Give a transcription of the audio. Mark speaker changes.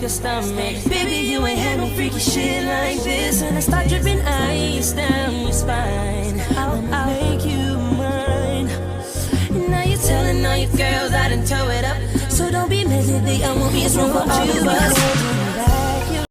Speaker 1: your stomach. Baby, you ain't had no freaky shit like this. And I start dripping ice down your spine. I'll make you mine. And now you're telling all your girls I done tow it up. So don't be mad, baby, I won't be as wrong for all of us.